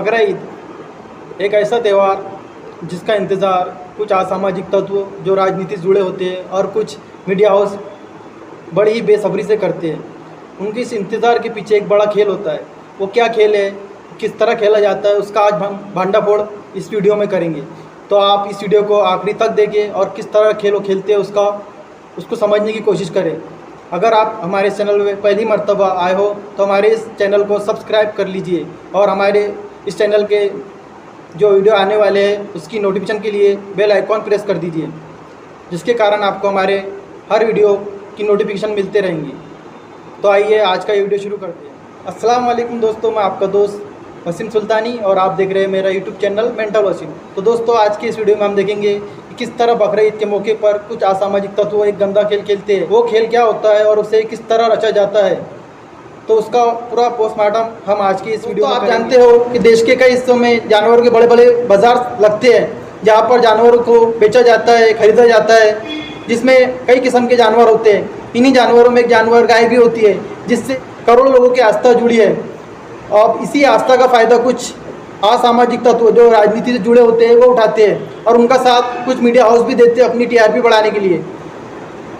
बकरा ईद एक ऐसा त्यौहार जिसका इंतज़ार कुछ असामाजिक तत्व जो राजनीति से जुड़े होते हैं और कुछ मीडिया हाउस बड़ी ही बेसब्री से करते हैं। उनके इस इंतज़ार के पीछे एक बड़ा खेल होता है। वो क्या खेल है, किस तरह खेला जाता है, उसका आज हम भांडाफोड़ इस वीडियो में करेंगे। तो आप इस वीडियो को आखिरी तक देखें और किस तरह खेल वो खेलते हैं उसको समझने की कोशिश करें। अगर आप हमारे चैनल में पहली मर्तबा आए हो तो हमारे इस चैनल को सब्सक्राइब कर लीजिए और हमारे इस चैनल के जो वीडियो आने वाले हैं उसकी नोटिफिकेशन के लिए बेल आइकॉन प्रेस कर दीजिए, जिसके कारण आपको हमारे हर वीडियो की नोटिफिकेशन मिलते रहेंगी। तो आइए आज का ये वीडियो शुरू करते हैं। अस्सलाम वालेकुम दोस्तों, मैं आपका दोस्त वसीम सुल्तानी और आप देख रहे हैं मेरा यूट्यूब चैनल मेंटल वसीम। तो दोस्तों, आज के इस वीडियो में हम देखेंगे कि किस तरह बकरा ईद के मौके पर कुछ असामाजिक तत्व एक गंदा खेल खेलते हैं। वो खेल क्या होता है और उसे किस तरह रचा जाता है, तो उसका पूरा पोस्टमार्टम हम आज की इस वीडियो में आप जानते हो कि देश के कई हिस्सों में जानवरों के बड़े बड़े बाजार लगते हैं, जहाँ पर जानवरों को बेचा जाता है, खरीदा जाता है, जिसमें कई किस्म के जानवर होते हैं। इन्हीं जानवरों में एक जानवर गाय भी होती है, जिससे करोड़ों लोगों की आस्था जुड़ी है। और इसी आस्था का फ़ायदा कुछ असामाजिक तत्व जो राजनीति से जुड़े होते हैं वो उठाते हैं और उनका साथ कुछ मीडिया हाउस भी देते हैं अपनी टीआरपी बढ़ाने के लिए।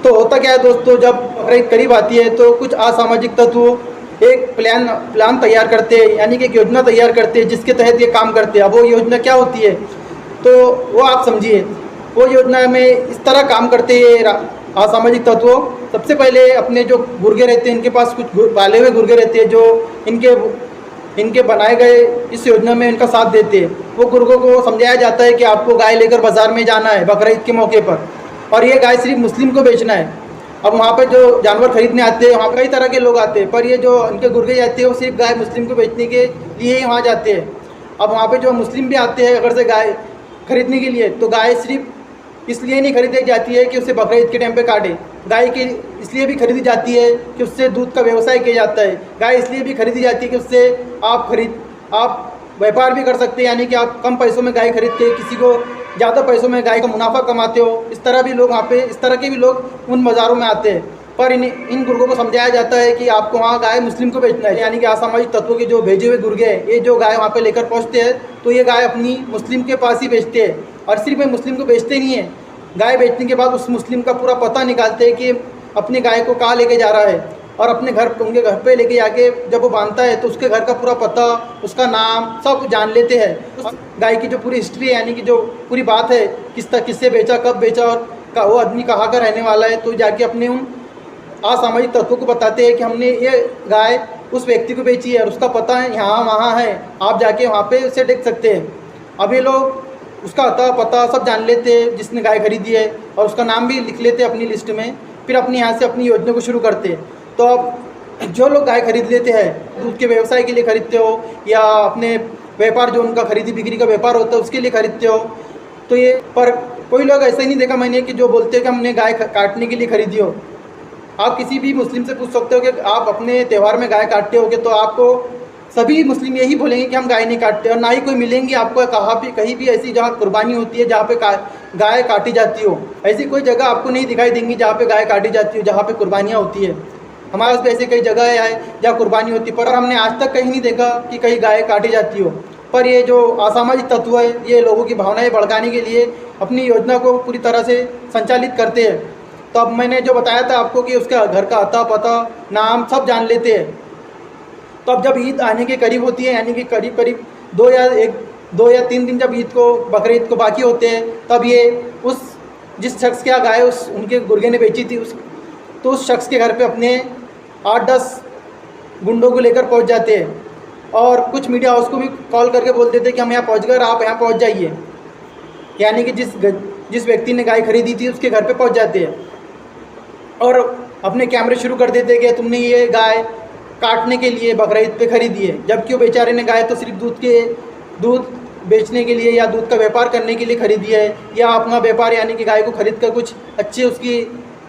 तो होता क्या है दोस्तों, जब बकरा ईद करीब आती है तो कुछ असामाजिक तत्व एक प्लान तैयार करते हैं, यानी कि एक योजना तैयार करते हैं जिसके तहत ये काम करते हैं। अब वो योजना क्या होती है तो वो आप समझिए। वो योजना में इस तरह काम करते हैं असामाजिक तत्व। सबसे पहले अपने जो गुर्गे रहते हैं, इनके पास कुछ पाले हुए गुर्गे रहते हैं जो इनके बनाए गए इस योजना में इनका साथ देते हैं। वो गुर्गों को समझाया जाता है कि आपको गाय लेकर बाज़ार में जाना है बकरा ईद के मौके पर, और ये गाय सिर्फ मुस्लिम को बेचना है। अब वहाँ पे जो जानवर खरीदने आते हैं वहाँ कई तरह के लोग आते हैं, पर ये जो इनके गुर्गे जाते हैं वो सिर्फ गाय मुस्लिम को बेचने के लिए ही वहाँ जाते हैं। अब वहाँ पे जो मुस्लिम भी आते हैं अगर से गाय खरीदने के लिए, तो गाय सिर्फ इसलिए नहीं खरीदी जाती है कि उसे बकरा ईद के टाइम पे काटे। गाय के इसलिए भी खरीदी जाती है कि उससे दूध का व्यवसाय किया जाता है। गाय इसलिए भी खरीदी जाती है कि उससे आप व्यापार भी कर सकते हैं, यानी कि आप कम पैसों में गाय खरीद के किसी को ज़्यादा पैसों में गाय का मुनाफा कमाते हो। इस तरह भी लोग वहाँ पे, इस तरह के भी लोग उन बाज़ारों में आते हैं। पर इन गुर्गों को समझाया जाता है कि आपको वहाँ गाय मुस्लिम को बेचना है, यानी कि असामाजिक तत्वों के जो भेजे हुए गुर्गे हैं, ये जो गाय वहाँ पे लेकर पहुँचते हैं तो ये गाय अपनी मुस्लिम के पास ही बेचते हैं। और सिर्फ वे मुस्लिम को बेचते नहीं हैं, गाय बेचने के बाद उस मुस्लिम का पूरा पता निकालते हैं कि अपनी गाय को कहाँ लेके जा रहा है, और अपने उनके घर पे लेके जाके जब वो बांधता है तो उसके घर का पूरा पता, उसका नाम सब जान लेते हैं। उस गाय की जो पूरी हिस्ट्री है, यानी कि जो पूरी बात है, किससे बेचा, कब बेचा और वो आदमी कहाँ का रहने वाला है, तो जाके अपने उन असामाजिक तत्वों को बताते हैं कि हमने ये गाय उस व्यक्ति को बेची है और उसका पता है यहाँ वहाँ है, आप जाके वहाँ पे उसे देख सकते हैं। अब ये लोग उसका अता पता सब जान लेते हैं जिसने गाय खरीदी है, और उसका नाम भी लिख लेते हैं अपनी लिस्ट में। फिर अपने यहाँ से अपनी योजना को शुरू करते हैं। तो अब जो लोग गाय खरीद लेते हैं, दूध के व्यवसाय के लिए खरीदते हो या अपने व्यापार जो उनका खरीदी बिक्री का व्यापार होता है उसके लिए खरीदते हो, तो ये पर कोई लोग ऐसा ही नहीं देखा मैंने कि जो बोलते हैं कि हमने गाय काटने के लिए खरीदी हो। आप किसी भी मुस्लिम से पूछ सकते हो कि आप अपने त्यौहार में गाय काटते होगे, तो आपको सभी मुस्लिम यही बोलेंगे कि हम गाय नहीं काटते, और ना ही कोई मिलेंगे आपको कहीं भी ऐसी जहाँ कुर्बानी होती है जहाँ पे गाय काटी जाती हो। ऐसी कोई जगह आपको नहीं दिखाई देंगी जहाँ पे गाय काटी जाती हो, जहाँ पे कुर्बानियाँ होती है। हमारे पास ऐसे कई जगह है जहाँ कुर्बानी होती है, पर हमने आज तक कहीं नहीं देखा कि कहीं गाय काटी जाती हो। पर ये जो असामाजिक तत्व है, ये लोगों की भावनाएं भड़काने के लिए अपनी योजना को पूरी तरह से संचालित करते हैं। तो अब मैंने जो बताया था आपको कि उसका घर का अता पता नाम सब जान लेते हैं। तो अब जब ईद आने के करीब होती है, यानी कि करीब 2 या 3 दिन जब ईद को बकरा ईद को बाकी होते हैं, तब ये जिस शख्स के यहाँ गाय उनके गुर्गे ने बेची थी तो उस शख्स के घर पे अपने 8-10 गुंडों को लेकर पहुंच जाते हैं, और कुछ मीडिया हाउस को भी कॉल करके बोल देते हैं कि हम यहाँ पहुँच गए, आप यहाँ पहुँच जाइए। यानी कि जिस व्यक्ति ने गाय खरीदी थी उसके घर पे पहुँच जाते हैं और अपने कैमरे शुरू कर देते हैं कि तुमने ये गाय काटने के लिए बकरा ईद पे खरीदी है, जबकि वो बेचारे ने गाय तो सिर्फ दूध बेचने के लिए या दूध का व्यापार करने के लिए खरीदी है, या अपना व्यापार यानी कि गाय को खरीद कर कुछ अच्छे उसकी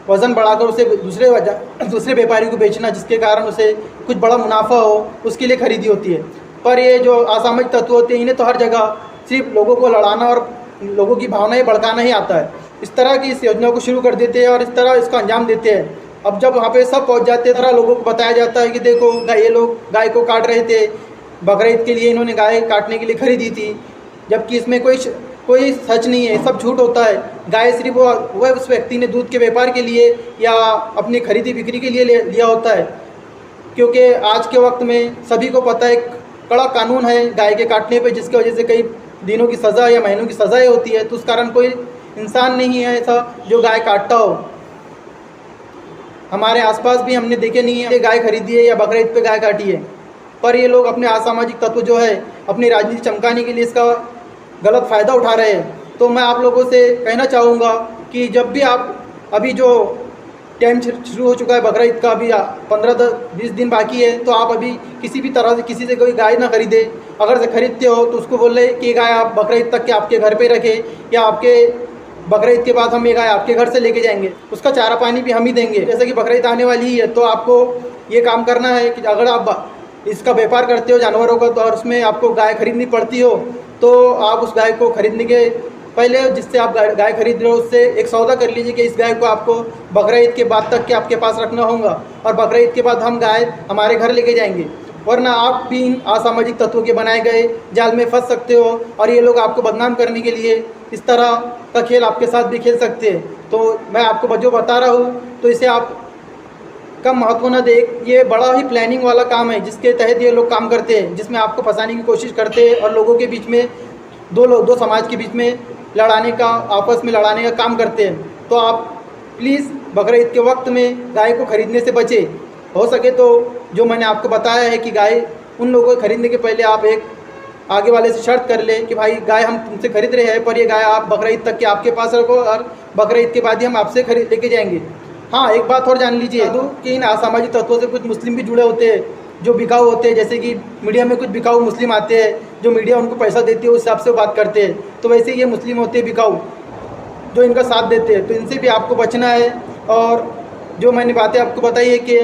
वज़न बढ़ाकर उसे दूसरे व्यापारी को बेचना, जिसके कारण उसे कुछ बड़ा मुनाफा हो, उसके लिए खरीदी होती है। पर ये जो असामाजिक तत्व होते हैं, इन्हें तो हर जगह सिर्फ लोगों को लड़ाना और लोगों की भावनाएं भड़काना ही आता है। इस तरह की इस योजना को शुरू कर देते हैं और इस तरह इसका अंजाम देते हैं। अब जब वहाँ पे सब पहुँच जाते हैं, तरह लोगों को बताया जाता है कि देखो ये लोग गाय को काट रहे थे, बकरीद के लिए इन्होंने गाय काटने के लिए खरीदी थी, जबकि इसमें कोई सच नहीं है, सब झूठ होता है। गाय सिर्फ वह उस व्यक्ति ने दूध के व्यापार के लिए या अपनी खरीदी बिक्री के लिए लिया होता है, क्योंकि आज के वक्त में सभी को पता है कड़ा कानून है गाय के काटने पे, जिसकी वजह से कई दिनों की सज़ा या महीनों की सज़ाएँ होती है। तो उस कारण कोई इंसान नहीं है ऐसा जो गाय काटता हो। हमारे आसपास भी हमने देखे नहीं है गाय खरीदी है या बकरीद पे गाय काटी है, पर ये लोग अपने असामाजिक तत्व जो है अपनी राजनीति चमकाने के लिए इसका गलत फ़ायदा उठा रहे हैं। तो मैं आप लोगों से कहना चाहूँगा कि जब भी आप, अभी जो टाइम शुरू हो चुका है बकरीद का, अभी 15-20 दिन बाकी है, तो आप अभी किसी भी तरह से किसी से कोई गाय ना खरीदे। अगर से खरीदते हो तो उसको बोले कि ये गाय आप बकरीद तक के आपके घर पे रखें, या आपके बकरीद के बाद हम ये गाय आपके घर से लेके जाएंगे, उसका चारा पानी भी हम ही देंगे। जैसे कि बकरीद आने वाली ही है, तो आपको ये काम करना है कि अगर आप इसका व्यापार करते हो जानवरों का, तो और उसमें आपको गाय खरीदनी पड़ती हो, तो आप उस गाय को खरीदने के पहले जिससे आप गाय खरीद रहे हो उससे एक सौदा कर लीजिए कि इस गाय को आपको बकरीद के बाद तक के आपके पास रखना होगा, और बकरीद के बाद हम गाय हमारे घर लेके जाएंगे। वरना आप भी इन असामाजिक तत्वों के बनाए गए जाल में फंस सकते हो, और ये लोग आपको बदनाम करने के लिए इस तरह का खेल आपके साथ भी खेल सकते हैं। तो मैं आपको जो बता रहा हूँ, तो इसे आप कम महत्व न दे। ये बड़ा ही प्लानिंग वाला काम है जिसके तहत ये लोग काम करते हैं, जिसमें आपको फंसाने की कोशिश करते हैं और लोगों के बीच में दो समाज के बीच में लड़ाने का, आपस में लड़ाने का काम करते हैं। तो आप प्लीज़ बकरीद के वक्त में गाय को ख़रीदने से बचें। हो सके तो जो मैंने आपको बताया है कि गाय उन लोगों को ख़रीदने के पहले आप एक आगे वाले से शर्त कर ले कि भाई गाय हम तुमसे खरीद रहे हैं, पर ये गाय आप बकरीद तक के आपके पास रखो, और बकरीद के बाद ही हम आपसे खरीद लेके जाएंगे। हाँ, एक बात और जान लीजिए कि इन असामाजिक तत्वों से कुछ मुस्लिम भी जुड़े होते हैं जो बिकाऊ होते हैं। जैसे कि मीडिया में कुछ बिकाऊ मुस्लिम आते हैं, जो मीडिया उनको पैसा देती है उस हिसाब से बात करते हैं। तो वैसे ही ये मुस्लिम होते हैं बिकाऊ जो इनका साथ देते हैं, तो इनसे भी आपको बचना है। और जो मैंने बातें आपको बताई है कि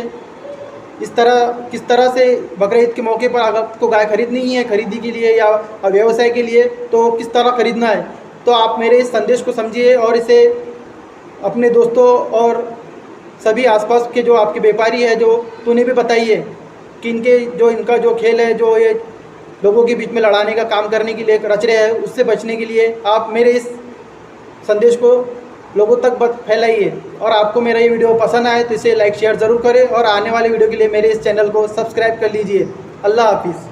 किस तरह से बकरीद के मौके पर अगर आपको गाय खरीदनी है खरीदी के लिए या व्यवसाय के लिए, तो किस तरह खरीदना है। तो आप मेरे इस संदेश को समझिए और इसे अपने दोस्तों और सभी आसपास के जो आपके व्यापारी है जो, तो उन्हें भी बताइए कि इनका जो खेल है, जो ये लोगों के बीच में लड़ाने का काम करने के लिए रच रहे हैं, उससे बचने के लिए आप मेरे इस संदेश को लोगों तक फैलाइए। और आपको मेरा ये वीडियो पसंद आए तो इसे लाइक शेयर ज़रूर करें, और आने वाले वीडियो के लिए मेरे इस चैनल को सब्सक्राइब कर लीजिए। अल्लाह हाफिज़।